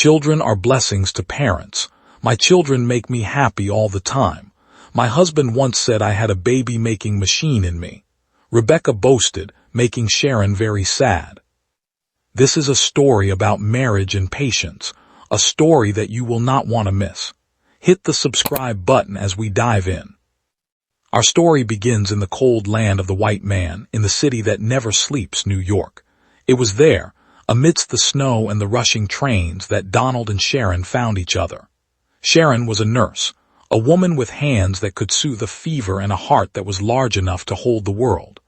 Children are blessings to parents. My children make me happy all the time. My husband once said I had a baby-making machine in me. Rebecca boasted, making Sharon very sad. This is a story about marriage and patience, a story that you will not want to miss. Hit the subscribe button as we dive in. Our story begins in the cold land of the white man, in the city that never sleeps, New York. It was there, amidst the snow and the rushing trains, that Donald and Sharon found each other. Sharon was a nurse, a woman with hands that could soothe a fever and a heart that was large enough to hold the world.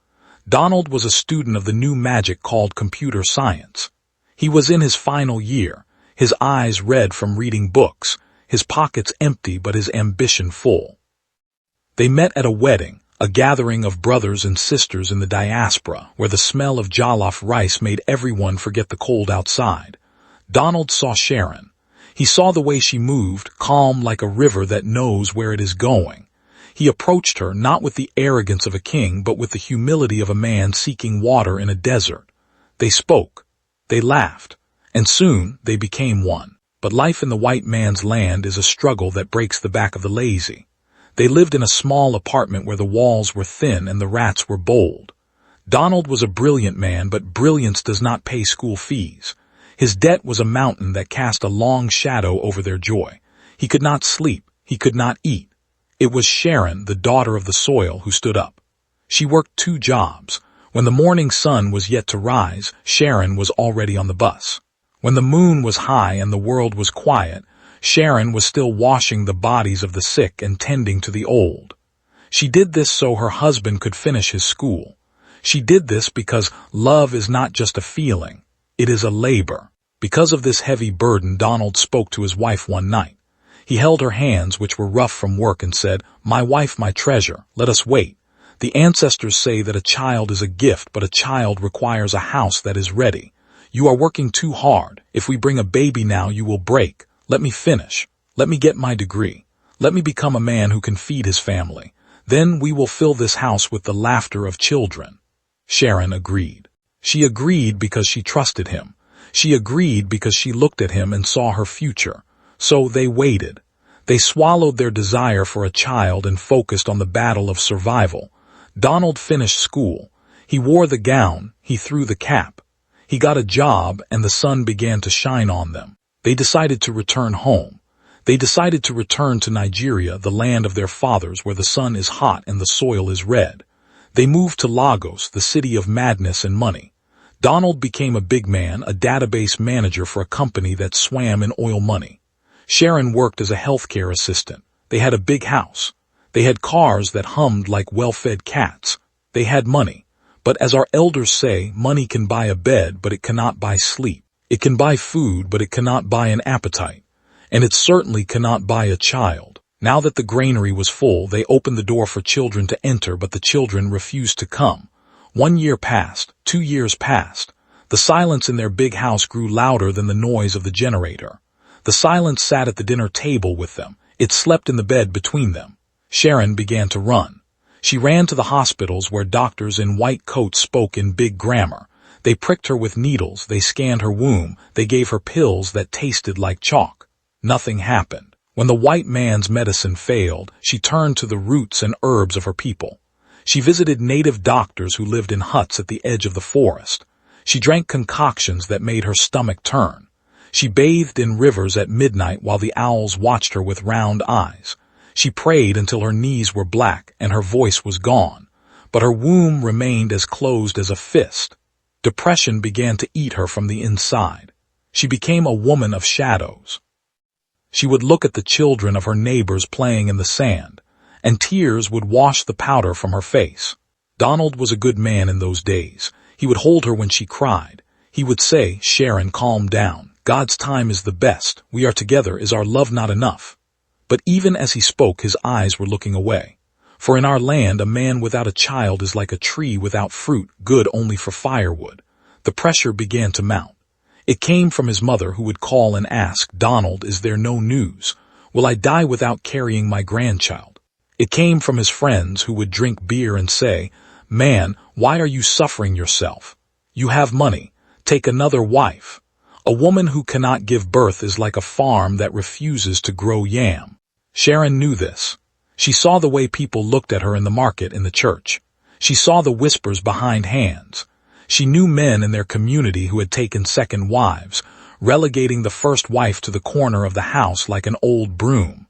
Donald was a student of the new magic called computer science. He was in his final year, his eyes red from reading books, his pockets empty but his ambition full. They met at a wedding, a gathering of brothers and sisters in the diaspora, where the smell of jollof rice made everyone forget the cold outside. Donald saw Sharon. He saw the way she moved, calm like a river that knows where it is going. He approached her not with the arrogance of a king, but with the humility of a man seeking water in a desert. They spoke. They laughed. And soon they became one. But life in the white man's land is a struggle that breaks the back of the lazy. They lived in a small apartment where the walls were thin and the rats were bold. Donald was a brilliant man, but brilliance does not pay school fees. His debt was a mountain that cast a long shadow over their joy. He could not sleep. He could not eat. It was Sharon, the daughter of the soil, who stood up. She worked 2 jobs. When the morning sun was yet to rise, Sharon was already on the bus. When the moon was high and the world was quiet, Sharon was still washing the bodies of the sick and tending to the old. She did this so her husband could finish his school. She did this because love is not just a feeling, it is a labor. Because of this heavy burden, Donald spoke to his wife one night. He held her hands, which were rough from work, and said, "My wife, my treasure, let us wait. The ancestors say that a child is a gift, but a child requires a house that is ready. You are working too hard. If we bring a baby now, you will break. Let me finish. Let me get my degree. Let me become a man who can feed his family. Then we will fill this house with the laughter of children." Sharon agreed. She agreed because she trusted him. She agreed because she looked at him and saw her future. So they waited. They swallowed their desire for a child and focused on the battle of survival. Donald finished school. He wore the gown. He threw the cap. He got a job, and the sun began to shine on them. They decided to return home. They decided to return to Nigeria, the land of their fathers, where the sun is hot and the soil is red. They moved to Lagos, the city of madness and money. Donald became a big man, a database manager for a company that swam in oil money. Sharon worked as a healthcare assistant. They had a big house. They had cars that hummed like well-fed cats. They had money. But as our elders say, money can buy a bed, but it cannot buy sleep. It can buy food, but it cannot buy an appetite. And it certainly cannot buy a child. Now that the granary was full, they opened the door for children to enter, but the children refused to come. 1 year passed. 2 years passed. The silence in their big house grew louder than the noise of the generator. The silence sat at the dinner table with them. It slept in the bed between them. Sharon began to run. She ran to the hospitals where doctors in white coats spoke in big grammar. They pricked her with needles, they scanned her womb, they gave her pills that tasted like chalk. Nothing happened. When the white man's medicine failed, she turned to the roots and herbs of her people. She visited native doctors who lived in huts at the edge of the forest. She drank concoctions that made her stomach turn. She bathed in rivers at midnight while the owls watched her with round eyes. She prayed until her knees were black and her voice was gone, but her womb remained as closed as a fist. Depression began to eat her from the inside. She became a woman of shadows. She would look at the children of her neighbors playing in the sand, and tears would wash the powder from her face. Donald was a good man in those days. He would hold her when she cried. He would say, "Sharon, calm down. God's time is the best. We are together. Is our love not enough?" But even as he spoke, his eyes were looking away. For in our land, a man without a child is like a tree without fruit, good only for firewood. The pressure began to mount. It came from his mother, who would call and ask, "Donald, is there no news? Will I die without carrying my grandchild?" It came from his friends, who would drink beer and say, "Man, why are you suffering yourself? You have money. Take another wife." A woman who cannot give birth is like a farm that refuses to grow yam. Sharon knew this. She saw the way people looked at her in the market, in the church. She saw the whispers behind hands. She knew men in their community who had taken second wives, relegating the first wife to the corner of the house like an old broom.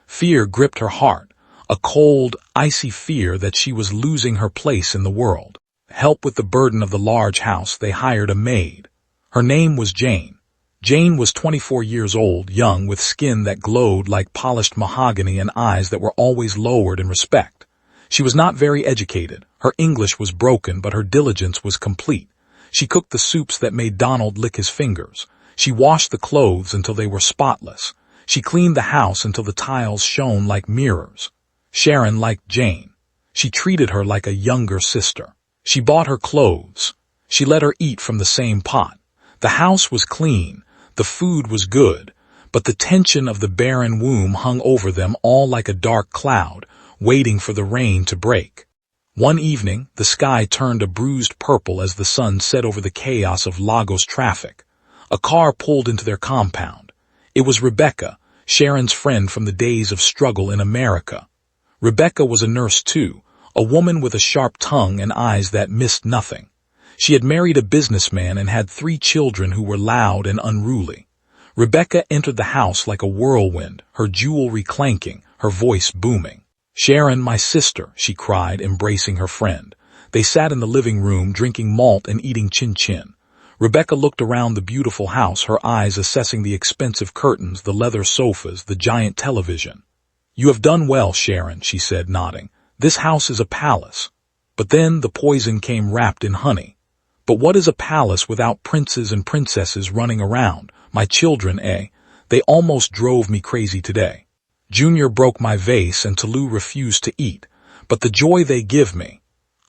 Fear gripped her heart, a cold, icy fear that she was losing her place in the world. To help with the burden of the large house, they hired a maid. Her name was Jane. Jane was 24 years old, young, with skin that glowed like polished mahogany and eyes that were always lowered in respect. She was not very educated. Her English was broken, but her diligence was complete. She cooked the soups that made Donald lick his fingers. She washed the clothes until they were spotless. She cleaned the house until the tiles shone like mirrors. Sharon liked Jane. She treated her like a younger sister. She bought her clothes. She let her eat from the same pot. The house was clean, the food was good, but the tension of the barren womb hung over them all like a dark cloud, waiting for the rain to break. One evening, the sky turned a bruised purple as the sun set over the chaos of Lagos traffic. A car pulled into their compound. It was Rebecca, Sharon's friend from the days of struggle in America. Rebecca was a nurse too, a woman with a sharp tongue and eyes that missed nothing. She had married a businessman and had 3 children who were loud and unruly. Rebecca entered the house like a whirlwind, her jewelry clanking, her voice booming. "Sharon, my sister," she cried, embracing her friend. They sat in the living room, drinking malt and eating chin-chin. Rebecca looked around the beautiful house, her eyes assessing the expensive curtains, the leather sofas, the giant television. "You have done well, Sharon," she said, nodding. "This house is a palace." But then the poison came wrapped in honey. "But what is a palace without princes and princesses running around? My children, eh? They almost drove me crazy today. Junior broke my vase and Tulu refused to eat. But the joy they give me.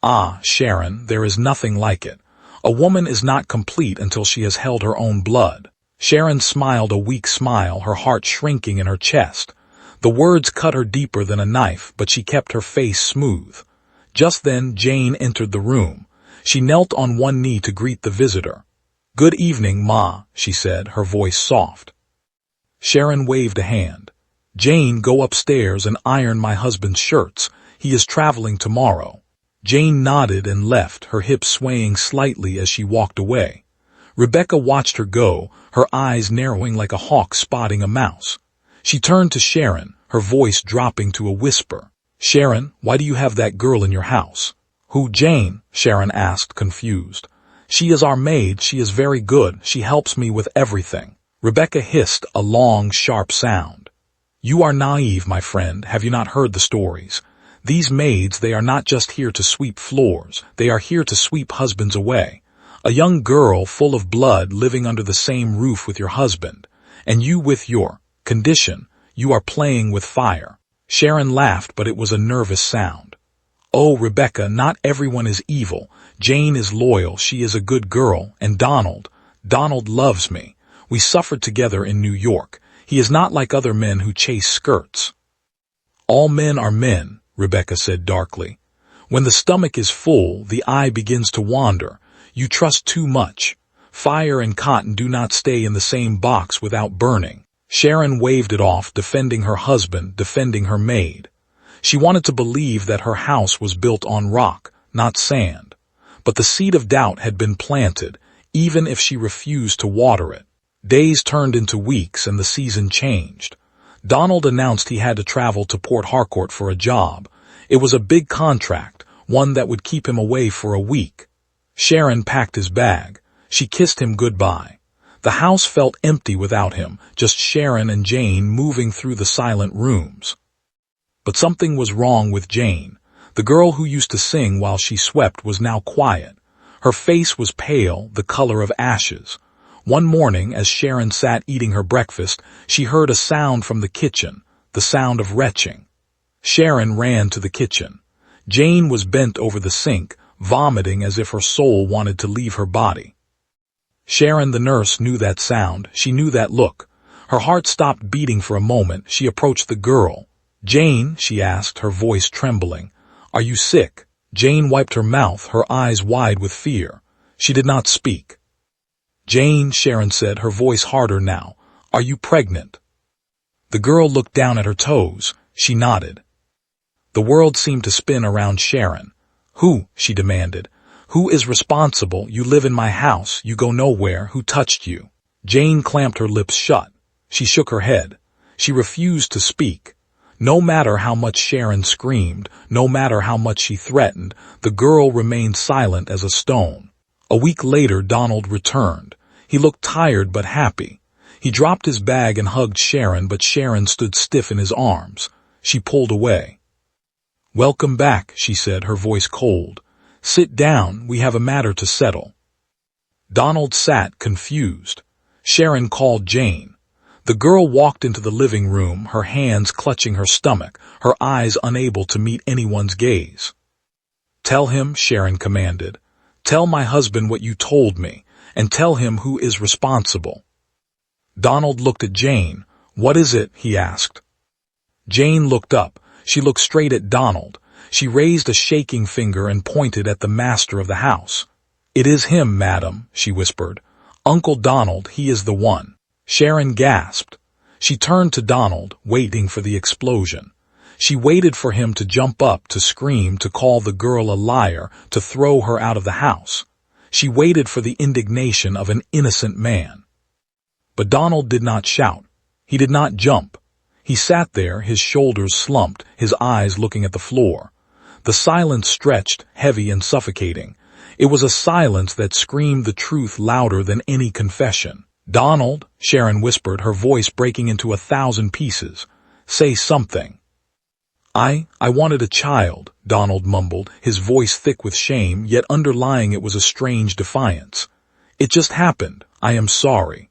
Ah, Sharon, there is nothing like it. A woman is not complete until she has held her own blood." Sharon smiled a weak smile, her heart shrinking in her chest. The words cut her deeper than a knife, but she kept her face smooth. Just then, Jane entered the room. She knelt on one knee to greet the visitor. "Good evening, Ma," she said, her voice soft. Sharon waved a hand. "Jane, go upstairs and iron my husband's shirts. He is traveling tomorrow." Jane nodded and left, her hips swaying slightly as she walked away. Rebecca watched her go, her eyes narrowing like a hawk spotting a mouse. She turned to Sharon, her voice dropping to a whisper. "Sharon, why do you have that girl in your house?" "Who, Jane?" Sharon asked, confused. "She is our maid. She is very good. She helps me with everything." Rebecca hissed, a long, sharp sound. "You are naive, my friend. Have you not heard the stories? These maids, they are not just here to sweep floors. They are here to sweep husbands away. A young girl full of blood living under the same roof with your husband. And you with your condition, you are playing with fire." Sharon laughed, but it was a nervous sound. "Oh, Rebecca, not everyone is evil. Jane is loyal, she is a good girl, and Donald loves me. We suffered together in New York. He is not like other men who chase skirts." "All men are men," Rebecca said darkly. "When the stomach is full, the eye begins to wander. You trust too much. Fire and cotton do not stay in the same box without burning." Sharon waved it off, defending her husband, defending her maid. She wanted to believe that her house was built on rock, not sand. But the seed of doubt had been planted, even if she refused to water it. Days turned into weeks and the season changed. Donald announced he had to travel to Port Harcourt for a job. It was a big contract, one that would keep him away for a week. Sharon packed his bag. She kissed him goodbye. The house felt empty without him, just Sharon and Jane moving through the silent rooms. But something was wrong with Jane. The girl who used to sing while she swept was now quiet. Her face was pale, the color of ashes. One morning, as Sharon sat eating her breakfast, she heard a sound from the kitchen, the sound of retching. Sharon ran to the kitchen. Jane was bent over the sink, vomiting as if her soul wanted to leave her body. Sharon, the nurse, knew that sound. She knew that look. Her heart stopped beating for a moment. She approached the girl. "Jane," she asked, her voice trembling, "are you sick?" Jane wiped her mouth, her eyes wide with fear. She did not speak. Jane, Sharon said, her voice harder now. Are you pregnant? The girl looked down at her toes. She nodded. The world seemed to spin around Sharon. Who? She demanded. Who is responsible? You live in my house. You go nowhere. Who touched you? Jane clamped her lips shut. She shook her head. She refused to speak. No matter how much Sharon screamed, no matter how much she threatened, the girl remained silent as a stone. A week later, Donald returned. He looked tired but happy. He dropped his bag and hugged Sharon, but Sharon stood stiff in his arms. She pulled away. Welcome back, she said, her voice cold. Sit down, we have a matter to settle. Donald sat, confused. Sharon called Jane. The girl walked into the living room, her hands clutching her stomach, her eyes unable to meet anyone's gaze. Tell him, Sharon commanded. Tell my husband what you told me, and tell him who is responsible. Donald looked at Jane. What is it? He asked. Jane looked up. She looked straight at Donald. She raised a shaking finger and pointed at the master of the house. It is him, madam, she whispered. Uncle Donald, he is the one. Sharon gasped. She turned to Donald, waiting for the explosion. She waited for him to jump up, to scream, to call the girl a liar, to throw her out of the house. She waited for the indignation of an innocent man. But Donald did not shout. He did not jump. He sat there, his shoulders slumped, his eyes looking at the floor. The silence stretched, heavy and suffocating. It was a silence that screamed the truth louder than any confession. Donald, Sharon whispered, her voice breaking into 1,000 pieces. Say something. I wanted a child, Donald mumbled, his voice thick with shame, yet underlying it was a strange defiance. It just happened. I am sorry.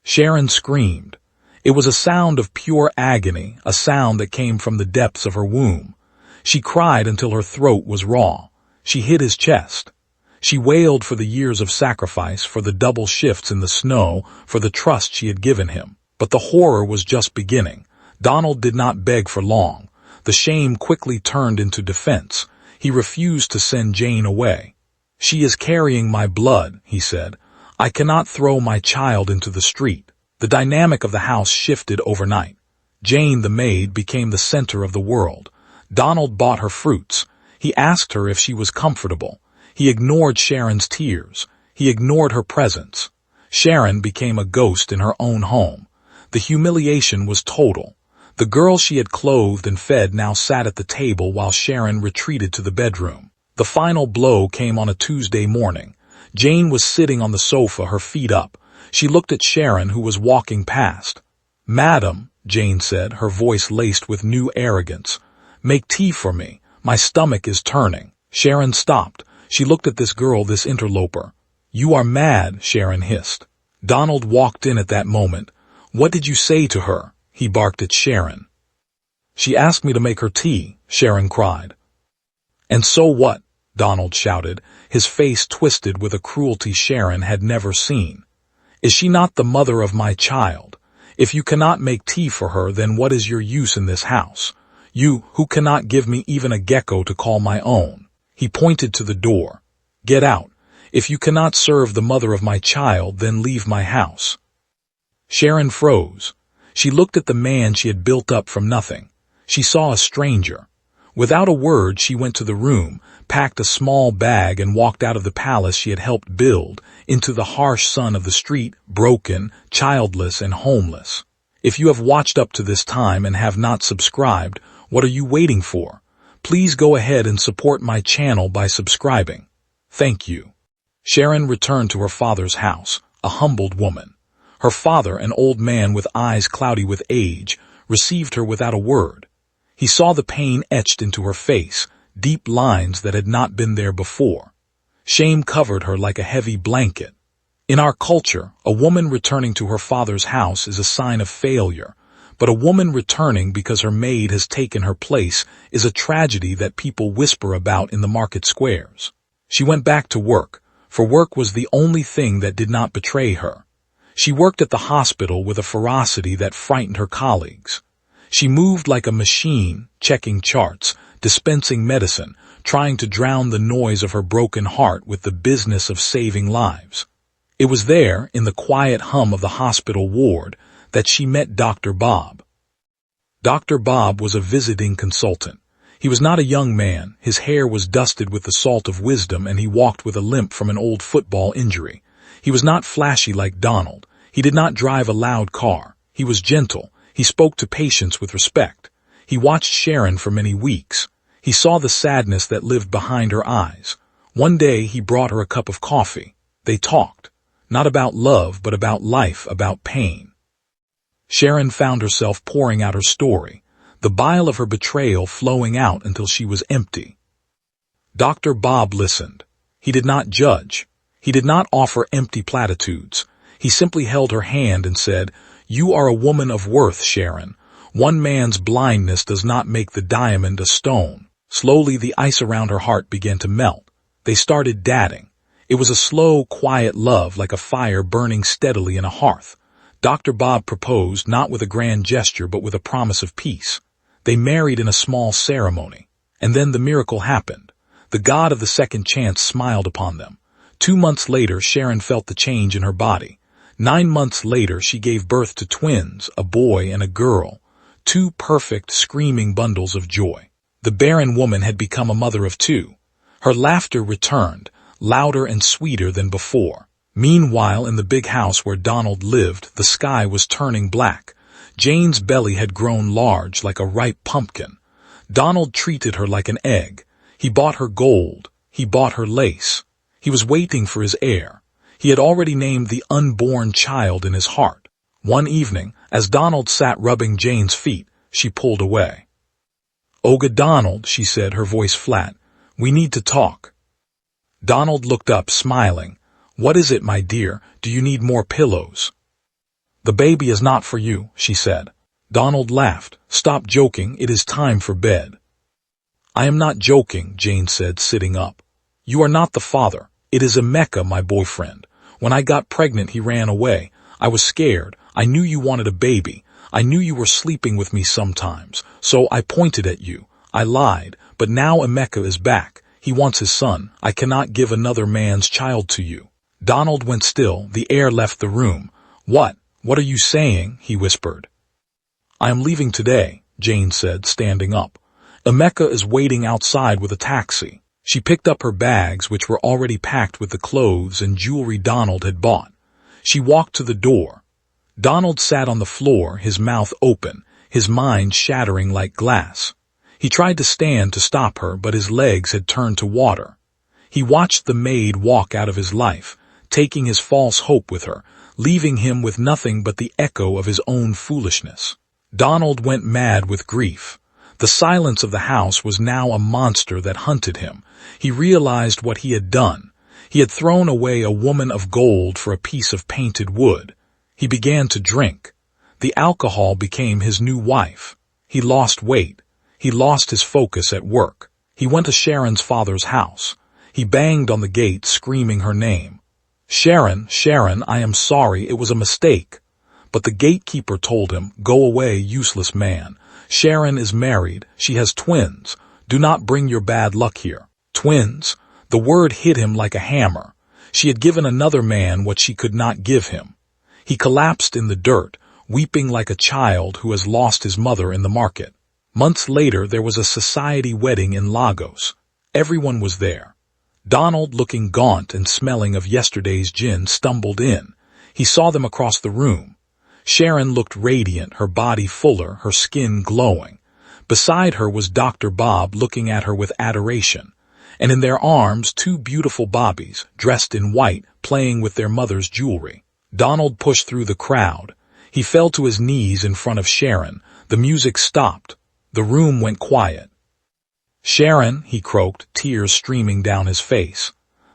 Sharon screamed. It was a sound of pure agony, a sound that came from the depths of her womb. She cried until her throat was raw. She hit his chest. She wailed for the years of sacrifice, for the double shifts in the snow, for the trust she had given him. But the horror was just beginning. Donald did not beg for long. The shame quickly turned into defense. He refused to send Jane away. She is carrying my blood, he said. I cannot throw my child into the street. The dynamic of the house shifted overnight. Jane, the maid, became the center of the world. Donald bought her fruits. He asked her if she was comfortable. He ignored Sharon's tears. He ignored her presence. Sharon became a ghost in her own home. The humiliation was total. The girl she had clothed and fed now sat at the table while Sharon retreated to the bedroom. The final blow came on a Tuesday morning. Jane was sitting on the sofa, her feet up. She looked at Sharon, who was walking past. Madam, Jane said, her voice laced with new arrogance. Make tea for me. My stomach is turning. Sharon stopped. She looked at this girl, this interloper. You are mad, Sharon hissed. Donald walked in at that moment. What did you say to her? He barked at Sharon. She asked me to make her tea, Sharon cried. And so what? Donald shouted, his face twisted with a cruelty Sharon had never seen. Is she not the mother of my child? If you cannot make tea for her, then what is your use in this house? You, who cannot give me even a gecko to call my own. He pointed to the door. Get out. If you cannot serve the mother of my child, then leave my house. Sharon froze. She looked at the man she had built up from nothing. She saw a stranger. Without a word, she went to the room, packed a small bag, and walked out of the palace she had helped build, into the harsh sun of the street, broken, childless, and homeless. If you have watched up to this time and have not subscribed, what are you waiting for? Please go ahead and support my channel by subscribing. Thank you. Sharon returned to her father's house, a humbled woman. Her father, an old man with eyes cloudy with age, received her without a word. He saw the pain etched into her face, deep lines that had not been there before. Shame covered her like a heavy blanket. In our culture, a woman returning to her father's house is a sign of failure, but a woman returning because her maid has taken her place is a tragedy that people whisper about in the market squares. She went back to work, for work was the only thing that did not betray her. She worked at the hospital with a ferocity that frightened her colleagues. She moved like a machine, checking charts, dispensing medicine, trying to drown the noise of her broken heart with the business of saving lives. It was there, in the quiet hum of the hospital ward, that she met Dr. Bob. Dr. Bob was a visiting consultant. He was not a young man, his hair was dusted with the salt of wisdom, and he walked with a limp from an old football injury. He was not flashy like Donald. He did not drive a loud car. He was gentle. He spoke to patients with respect. He watched Sharon for many weeks. He saw the sadness that lived behind her eyes. One day he brought her a cup of coffee. They talked. Not about love, but about life, about pain. Sharon found herself pouring out her story, the bile of her betrayal flowing out until she was empty. Dr. Bob listened. He did not judge. He did not offer empty platitudes. He simply held her hand and said, "You are a woman of worth, Sharon. One man's blindness does not make the diamond a stone." Slowly the ice around her heart began to melt. They started dating. It was a slow, quiet love, like a fire burning steadily in a hearth. Dr. Bob proposed not with a grand gesture but with a promise of peace. They married in a small ceremony. And then the miracle happened. The God of the second chance smiled upon them. 2 months later, Sharon felt the change in her body. 9 months later, she gave birth to twins, a boy and a girl. 2 perfect, screaming bundles of joy. The barren woman had become a mother of 2. Her laughter returned, louder and sweeter than before. Meanwhile, in the big house where Donald lived, the sky was turning black. Jane's belly had grown large, like a ripe pumpkin. Donald treated her like an egg. He bought her gold. He bought her lace. He was waiting for his heir. He had already named the unborn child in his heart. One evening, as Donald sat rubbing Jane's feet, she pulled away. "Olga, Donald," she said, her voice flat, "we need to talk." Donald looked up, smiling. "What is it, my dear? Do you need more pillows?" "The baby is not for you," she said. Donald laughed. "Stop joking. It is time for bed." "I am not joking," Jane said, sitting up. "You are not the father. It is Emeka, my boyfriend. When I got pregnant, he ran away. I was scared. I knew you wanted a baby. I knew you were sleeping with me sometimes, so I pointed at you. I lied, but now Emeka is back. He wants his son. I cannot give another man's child to you." Donald went still. The air left the room. What are you saying?" he whispered. "I am leaving today," Jane said, standing up. "Emeka is waiting outside with a taxi." She picked up her bags, which were already packed with the clothes and jewelry Donald had bought. She walked to the door. Donald sat on the floor, his mouth open, his mind shattering like glass. He tried to stand to stop her, but his legs had turned to water. He watched the maid walk out of his life, taking his false hope with her, leaving him with nothing but the echo of his own foolishness. Donald went mad with grief. The silence of the house was now a monster that hunted him. He realized what he had done. He had thrown away a woman of gold for a piece of painted wood. He began to drink. The alcohol became his new wife. He lost weight. He lost his focus at work. He went to Sharon's father's house. He banged on the gate, screaming her name. "Sharon, Sharon, I am sorry, it was a mistake." But the gatekeeper told him, "Go away, useless man. Sharon is married. She has twins. Do not bring your bad luck here." Twins? The word hit him like a hammer. She had given another man what she could not give him. He collapsed in the dirt, weeping like a child who has lost his mother in the market. Months later, there was a society wedding in Lagos. Everyone was there. Donald, looking gaunt and smelling of yesterday's gin, stumbled in. He saw them across the room. Sharon looked radiant, her body fuller, her skin glowing. Beside her was Dr. Bob, looking at her with adoration. And in their arms, 2 beautiful bobbies, dressed in white, playing with their mother's jewelry. Donald pushed through the crowd. He fell to his knees in front of Sharon. The music stopped. The room went quiet. "Sharon," he croaked, tears streaming down his face.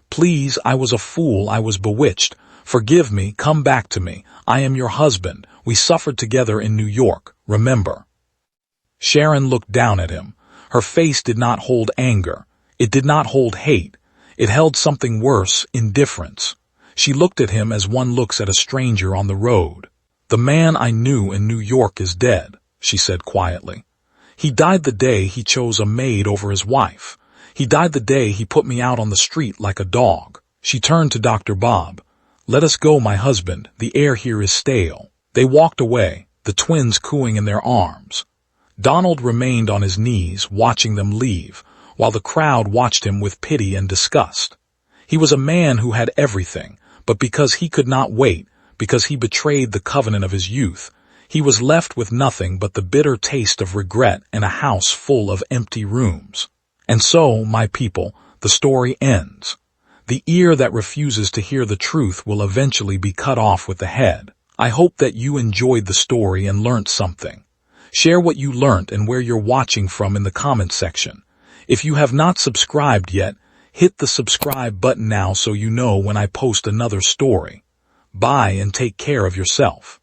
"Please, I was a fool. I was bewitched. Forgive me. Come back to me. I am your husband. We suffered together in New York. Remember." Sharon looked down at him. Her face did not hold anger. It did not hold hate. It held something worse, indifference. She looked at him as one looks at a stranger on the road. "The man I knew in New York is dead," she said quietly. "He died the day he chose a maid over his wife. He died the day he put me out on the street like a dog." She turned to Dr. Bob. "Let us go, my husband, the air here is stale." They walked away, the twins cooing in their arms. Donald remained on his knees, watching them leave, while the crowd watched him with pity and disgust. He was a man who had everything, but because he could not wait, because he betrayed the covenant of his youth, he was left with nothing but the bitter taste of regret and a house full of empty rooms. And so, my people, the story ends. The ear that refuses to hear the truth will eventually be cut off with the head. I hope that you enjoyed the story and learned something. Share what you learned and where you're watching from in the comment section. If you have not subscribed yet, hit the subscribe button now so you know when I post another story. Bye and take care of yourself.